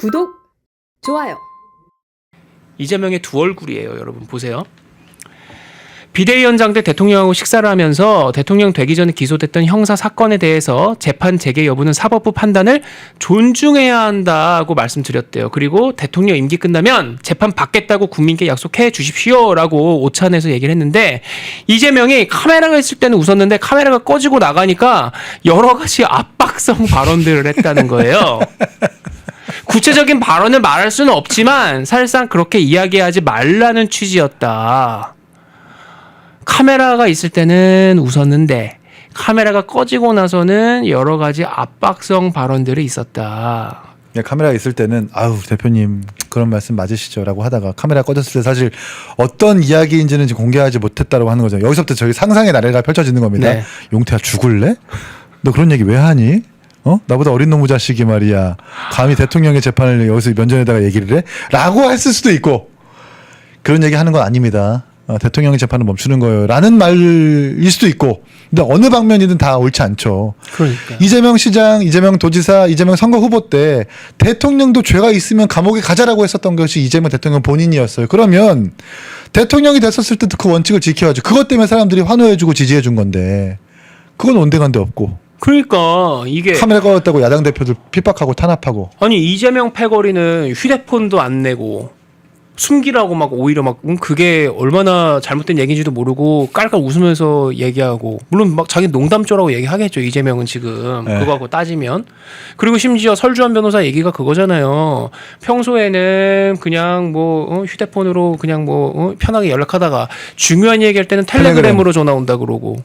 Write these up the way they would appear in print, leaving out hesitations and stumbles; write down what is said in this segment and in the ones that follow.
구독, 좋아요. 이재명의 두 얼굴이에요. 여러분 보세요. 비대위원장 대 대통령하고 식사를 하면서 대통령 되기 전에 기소됐던 형사 사건에 대해서 재판 재개 여부는 사법부 판단을 존중해야 한다고 말씀드렸대요. 그리고 대통령 임기 끝나면 재판 받겠다고 국민께 약속해 주십시오라고 오찬에서 얘기를 했는데, 이재명이 카메라가 있을 때는 웃었는데 카메라가 꺼지고 나가니까 여러 가지 압박성 발언들을 했다는 거예요. 구체적인 발언을 말할 수는 없지만 사실상 그렇게 이야기하지 말라는 취지였다. 카메라가 있을 때는 웃었는데 카메라가 꺼지고 나서는 여러 가지 압박성 발언들이 있었다. 카메라가 있을 때는 아우 대표님 그런 말씀 맞으시죠? 라고 하다가 카메라가 꺼졌을 때 사실 어떤 이야기인지는 지금 공개하지 못했다고 하는 거죠. 여기서부터 저희 상상의 나래가 펼쳐지는 겁니다. 네. 용태야 죽을래? 너 그런 얘기 왜 하니? 나보다 어린 놈의 자식이 말이야. 감히 대통령의 재판을 여기서 면전에다가 얘기를 해? 라고 했을 수도 있고, 그런 얘기 하는 건 아닙니다. 대통령의 재판을 멈추는 거예요. 라는 말일 수도 있고, 근데 어느 방면이든 다 옳지 않죠. 그러니까. 이재명 시장, 이재명 도지사, 이재명 선거 후보 때 대통령도 죄가 있으면 감옥에 가자라고 했었던 것이 이재명 대통령 본인이었어요. 그러면 대통령이 됐었을 때도 그 원칙을 지켜야죠. 그것 때문에 사람들이 환호해주고 지지해준 건데, 그건 온데간데 없고. 그러니까 이게 카메라 꺼졌다고 야당 대표들 핍박하고 탄압하고. 아니 이재명 패거리는 휴대폰도 안 내고 숨기라고 막 오히려 막 그게 얼마나 잘못된 얘기인지도 모르고 깔깔 웃으면서 얘기하고, 물론 막 자기 농담조라고 얘기하겠죠. 이재명은 지금 네. 그거하고 따지면. 그리고 심지어 설주한 변호사 얘기가 그거잖아요. 평소에는 그냥 뭐 휴대폰으로 그냥 뭐 편하게 연락하다가 중요한 얘기할 때는 텔레그램으로 전화 온다 그러고.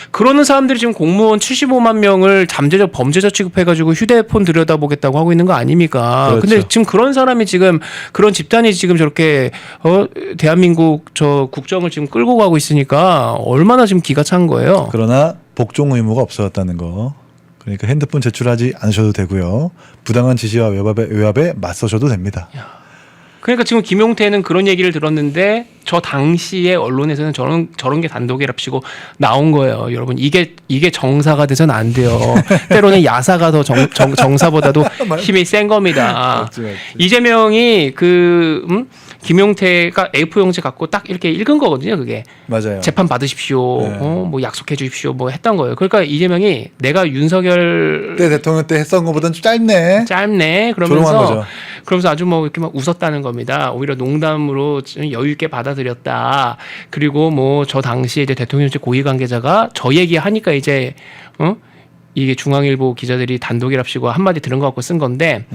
그러는 사람들이 지금 공무원 75만 명을 잠재적 범죄자 취급해가지고 휴대폰 들여다보겠다고 하고 있는 거 아닙니까? 그렇죠. 근데 지금 그런 사람이 지금 그런 집단이 지금 저렇게 대한민국 저 국정을 지금 끌고 가고 있으니까 얼마나 지금 기가 찬 거예요. 그러나 복종 의무가 없어졌다는 거. 그러니까 핸드폰 제출하지 않으셔도 되고요. 부당한 지시와 외압에 맞서셔도 됩니다. 그러니까 지금 김용태는 그런 얘기를 들었는데 저 당시에 언론에서는 저런 게 단독이랍시고 나온 거예요. 여러분 이게 정사가 돼서는 안 돼요. 때로는 야사가 더 정사보다도 힘이 센 겁니다. 맞지. 이재명이 김용태가 A4 용지 갖고 딱 이렇게 읽은 거거든요. 그게 맞아요. 재판 받으십시오. 네. 뭐 약속해 주십시오. 뭐 했던 거예요. 그러니까 이재명이 내가 윤석열 때 대통령 때 했던 것보다는 좀 짧네. 짧네. 조롱한 거죠. 그러면서 아주 뭐 이렇게 막 웃었다는 겁니다. 오히려 농담으로 여유 있게 받아들였다. 그리고 뭐 저 당시에 이제 대통령실 고위 관계자가 저 얘기하니까 이제 이게 중앙일보 기자들이 단독이랍시고 한마디 들은 거 갖고 쓴 건데,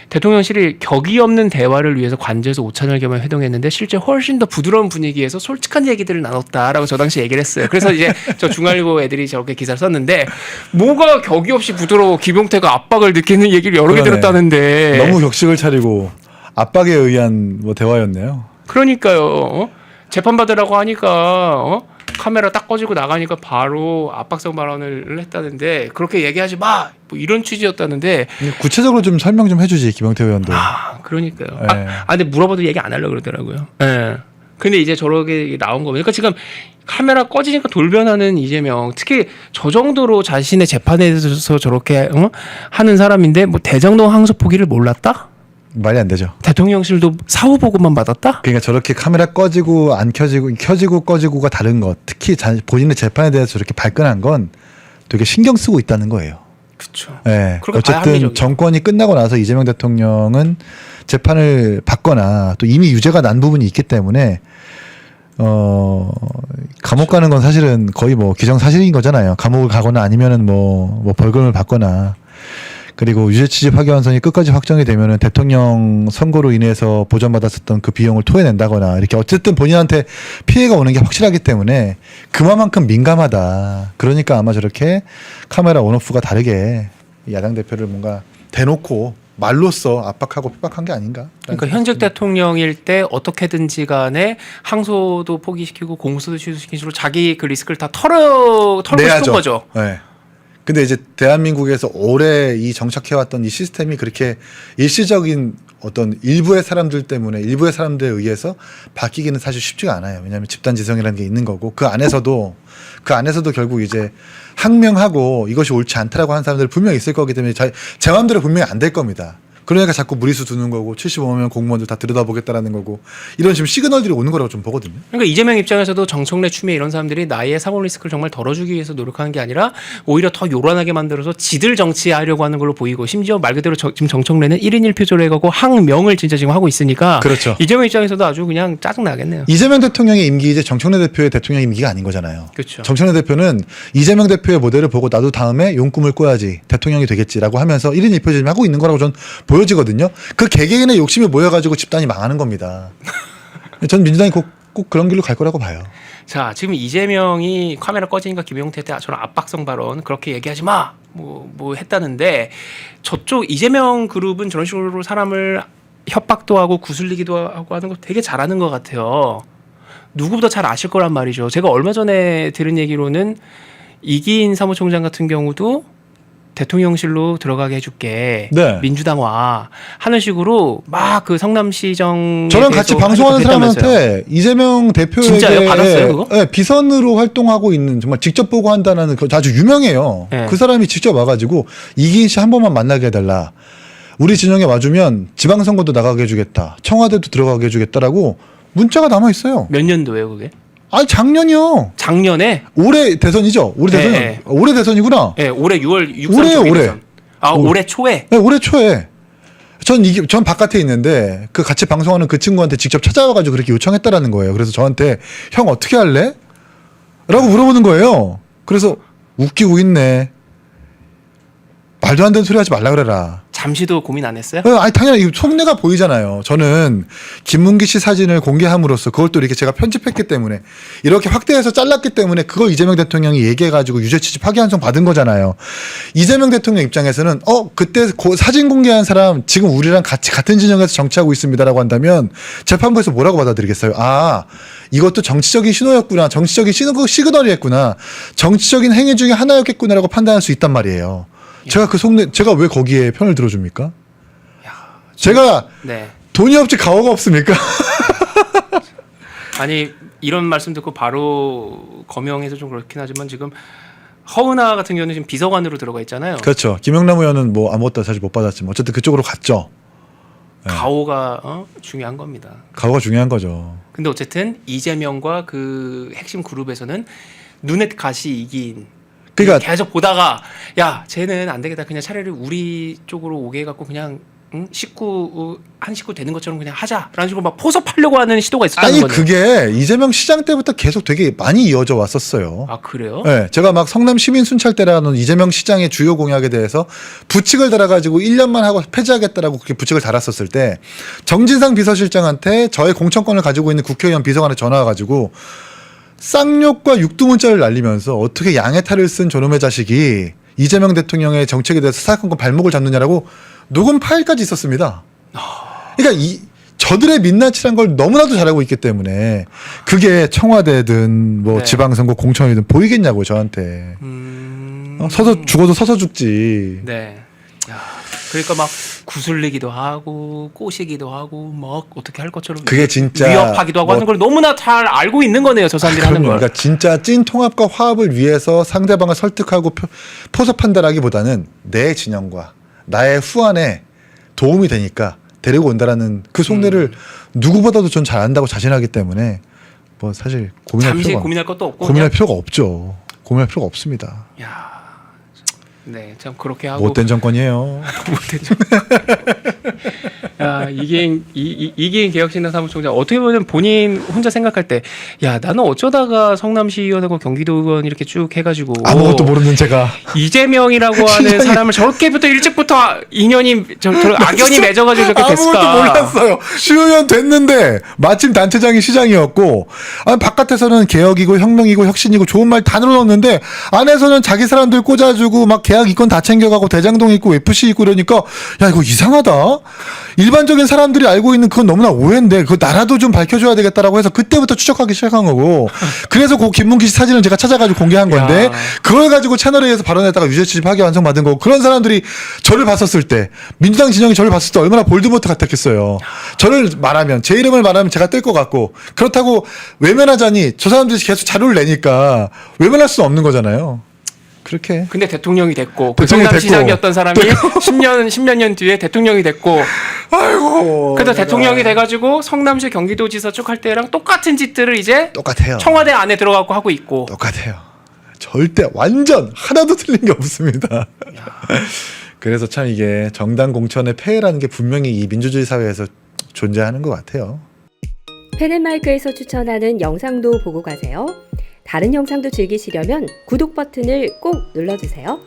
대통령실이 격이 없는 대화를 위해서 관저에서 오찬을 겸해 회동했는데 실제 훨씬 더 부드러운 분위기에서 솔직한 얘기들을 나눴다라고 저 당시 얘기를 했어요. 그래서 이제 저 중앙일보 애들이 저렇게 기사를 썼는데, 뭐가 격이 없이 부드러워 김용태가 압박을 느끼는 얘기를 여러 개 그러네. 들었다는데. 너무 격식을 차리고 압박에 의한 뭐 대화였네요. 그러니까요. 재판받으라고 하니까 카메라 딱 꺼지고 나가니까 바로 압박성 발언을 했다는데, 그렇게 얘기하지 마! 뭐 이런 취지였다는데. 구체적으로 좀 설명 좀 해주지 김영태 의원도. 그러니까요. 네. 근데 물어봐도 얘기 안 하려고 그러더라고요. 예. 근데 이제 저렇게 나온 겁니다. 그러니까 지금 카메라 꺼지니까 돌변하는 이재명, 특히 저 정도로 자신의 재판에 대해서 저렇게 하는 사람인데 뭐 대장동 항소 포기를 몰랐다? 말이 안 되죠. 대통령실도 사후 보고만 받았다? 그러니까 저렇게 카메라 꺼지고 안 켜지고 꺼지고가 다른 것, 특히 본인의 재판에 대해서 저렇게 발끈한 건 되게 신경 쓰고 있다는 거예요. 그렇죠. 네. 그렇게 봐야 어쨌든 합리적이죠. 정권이 끝나고 나서 이재명 대통령은 재판을 받거나 또 이미 유죄가 난 부분이 있기 때문에 감옥 가는 건 사실은 거의 뭐 기정사실인 거잖아요. 감옥을 가거나 아니면은 뭐 벌금을 받거나. 그리고 유죄 취지 파기환송이 끝까지 확정이 되면은 대통령 선거로 인해서 보전받았었던 그 비용을 토해낸다거나 이렇게 어쨌든 본인한테 피해가 오는 게 확실하기 때문에 그만큼 민감하다. 그러니까 아마 저렇게 카메라 온오프가 다르게 야당 대표를 뭔가 대놓고 말로써 압박하고 핍박한 게 아닌가. 그러니까 현직 대통령일 때 어떻게든지 간에 항소도 포기시키고 공소도 취소시킨 식으로 자기 그 리스크를 다 털고 싶은 거죠. 네. 근데 이제 대한민국에서 오래 이 정착해왔던 이 시스템이 그렇게 일시적인 어떤 일부의 사람들 때문에 일부의 사람들에 의해서 바뀌기는 사실 쉽지가 않아요. 왜냐하면 집단지성이라는 게 있는 거고 그 안에서도 결국 이제 항명하고 이것이 옳지 않다라고 하는 사람들 분명히 있을 거기 때문에 제 마음대로 분명히 안 될 겁니다. 그러니까 자꾸 무리수 두는 거고 75명 공무원들 다 들여다보겠다라는 거고 이런 지금 시그널들이 오는 거라고 좀 보거든요. 그러니까 이재명 입장에서도 정청래, 추미애 이런 사람들이 나의 사법 리스크를 정말 덜어주기 위해서 노력하는 게 아니라 오히려 더 요란하게 만들어서 지들 정치하려고 하는 걸로 보이고 심지어 말 그대로 지금 정청래는 1인 1표제로 해가고 항명을 진짜 지금 하고 있으니까 그렇죠. 이재명 입장에서도 아주 그냥 짜증나겠네요. 이재명 대통령의 임기 이제 정청래 대표의 대통령 임기가 아닌 거잖아요. 그렇죠. 정청래 대표는 이재명 대표의 모델을 보고 나도 다음에 용꿈을 꿔야지 대통령이 되겠지라고 하면서 1인 1표제 하고 있는 거라고 전 보여지거든요. 그 개개인의 욕심이 모여가지고 집단이 망하는 겁니다. 전 민주당이 꼭 그런 길로 갈 거라고 봐요. 자, 지금 이재명이 카메라 꺼지니까 김용태한테 저런 압박성 발언 그렇게 얘기하지 마. 뭐 했다는데 저쪽 이재명 그룹은 저런 식으로 사람을 협박도 하고 구슬리기도 하고 하는 거 되게 잘하는 것 같아요. 누구보다 잘 아실 거란 말이죠. 제가 얼마 전에 들은 얘기로는 이기인 사무총장 같은 경우도 대통령실로 들어가게 해줄게. 네. 민주당 와 하는 식으로 막 그 성남시정 저랑 같이 방송하는 사람한테 이재명 대표에게 진짜요? 받았어요, 그거? 네, 비선으로 활동하고 있는 정말 직접 보고 한다는 그 아주 유명해요. 네. 그 사람이 직접 와가지고 이기인 씨 한 번만 만나게 해달라. 우리 진영에 와주면 지방선거도 나가게 해주겠다. 청와대도 들어가게 해주겠다라고 문자가 남아 있어요. 몇 년도예요 그게? 아니 작년이요. 작년에? 올해 대선이죠. 올해 대선. 네. 올해 대선이구나. 네, 올해 6월 6일 올해요, 올해. 대선. 아, 올해 초에. 네, 올해 초에. 전 바깥에 있는데 그 같이 방송하는 그 친구한테 직접 찾아와가지고 그렇게 요청했다라는 거예요. 그래서 저한테 형 어떻게 할래? 라고 물어보는 거예요. 그래서 웃기고 있네. 말도 안 되는 소리 하지 말라 그래라. 잠시도 고민 안 했어요? 아니 당연히 이 속내가 보이잖아요. 저는 김문기 씨 사진을 공개함으로써 그걸 또 이렇게 제가 편집했기 때문에 이렇게 확대해서 잘랐기 때문에 그거 이재명 대통령이 얘기해가지고 유죄 취지 파기환송 받은 거잖아요. 이재명 대통령 입장에서는 그때 사진 공개한 사람 지금 우리랑 같이 같은 진영에서 정치하고 있습니다라고 한다면 재판부에서 뭐라고 받아들이겠어요? 아 이것도 정치적인 신호였구나. 정치적인 시그널이었구나. 정치적인 행위 중에 하나였겠구나라고 판단할 수 있단 말이에요. 제가 왜 거기에 편을 들어줍니까? 제가 네. 돈이 없지 가오가 없습니까? 아니 이런 말씀 듣고 바로 거명해서 좀 그렇긴 하지만 지금 허은하 같은 경우는 지금 비서관으로 들어가 있잖아요. 그렇죠. 김영남 의원은 뭐 아무것도 사실 못 받았지만 어쨌든 그쪽으로 갔죠. 네. 가오가 중요한 겁니다. 가오가 중요한 거죠. 근데 어쨌든 이재명과 그 핵심 그룹에서는 눈에 가시 이긴. 그러니까 계속 보다가 야 쟤는 안 되겠다 그냥 차라리 우리 쪽으로 오게 해갖고 그냥 한 식구 되는 것처럼 그냥 하자라는 식으로 막 포섭하려고 하는 시도가 있었다는 아니 거죠. 그게 이재명 시장 때부터 계속 되게 많이 이어져 왔었어요. 아 그래요? 네, 제가 막 성남 시민 순찰 때라는 이재명 시장의 주요 공약에 대해서 부칙을 달아가지고 1년만 하고 폐지하겠다라고 그렇게 부칙을 달았었을 때 정진상 비서실장한테 저의 공천권을 가지고 있는 국회의원 비서관에 전화 와가지고 쌍욕과 육두문자를 날리면서 어떻게 양의 탈을 쓴 저놈의 자식이 이재명 대통령의 정책에 대해서 사사건건 발목을 잡느냐라고 녹음 파일까지 있었습니다. 그러니까 저들의 민낯이란 걸 너무나도 잘하고 있기 때문에 그게 청와대든 뭐 네. 지방선거 공천이든 보이겠냐고 저한테. 죽어도 서서 죽지. 네. 야, 그러니까 막 구슬리기도 하고 꼬시기도 하고 막 어떻게 할 것처럼 그게 진짜 위협하기도 하고 하는 걸 너무나 잘 알고 있는 거네요. 저 사람들이 하는 걸. 그러니까 진짜 찐 통합과 화합을 위해서 상대방을 설득하고 포섭한다라기보다는 내 진영과 나의 후안에 도움이 되니까 데리고 온다라는 그 속내를 누구보다도 전 잘 안다고 자신하기 때문에 뭐 사실 잠시 고민할 것도 없고 고민할 필요가 없죠. 고민할 필요가 없습니다. 야, 네, 참 그렇게 하고 못된 정권이에요. 못된 정권. 야, 이기인 개혁신당 사무총장 어떻게 보면 본인 혼자 생각할 때, 야, 나는 어쩌다가 성남시 의원하고 경기도 의원 이렇게 쭉 해가지고 아무것도 모르는 제가 이재명이라고 하는 사람을 저렇게부터 일찍부터 인연이 저 악연이 맺어가지고 저렇게 됐을까? 아무것도 몰랐어요. 시의원 됐는데 마침 단체장이 시장이었고 바깥에서는 개혁이고 혁명이고 혁신이고 좋은 말 다 늘어놓는데 안에서는 자기 사람들 꽂아주고 막 계약 이권 다 챙겨가고 대장동 있고 FC 있고 이러니까 야 이거 이상하다. 일반적인 사람들이 알고 있는 그건 너무나 오해인데 그거 나라도 좀 밝혀줘야 되겠다라고 해서 그때부터 추적하기 시작한 거고 그래서 그 김문기 씨 사진을 제가 찾아가지고 공개한 건데 그걸 가지고 채널에 의해서 발언했다가 유죄 취지 파기 완성받은 거고 그런 사람들이 저를 봤었을 때 민주당 진영이 저를 봤을 때 얼마나 볼드모트 같았겠어요. 저를 말하면 제 이름을 말하면 제가 뜰 것 같고 그렇다고 외면하자니 저 사람들이 계속 자료를 내니까 외면할 수는 없는 거잖아요. 그렇게 근데 대통령이 됐고 그 대통령이 성남시장이었던 사람이 10몇 년 뒤에 대통령이 됐고 아이고. 그래서 대통령이 돼가지고 성남시 경기도지사 쪽 할 때랑 똑같은 짓들을 이제 똑같아요. 청와대 안에 들어가고 하고 있고 똑같아요. 절대 완전 하나도 틀린 게 없습니다. 그래서 참 이게 정당 공천의 폐해라는 게 분명히 이 민주주의 사회에서 존재하는 것 같아요. 펜앤마이크에서 추천하는 영상도 보고 가세요. 다른 영상도 즐기시려면 구독 버튼을 꼭 눌러주세요.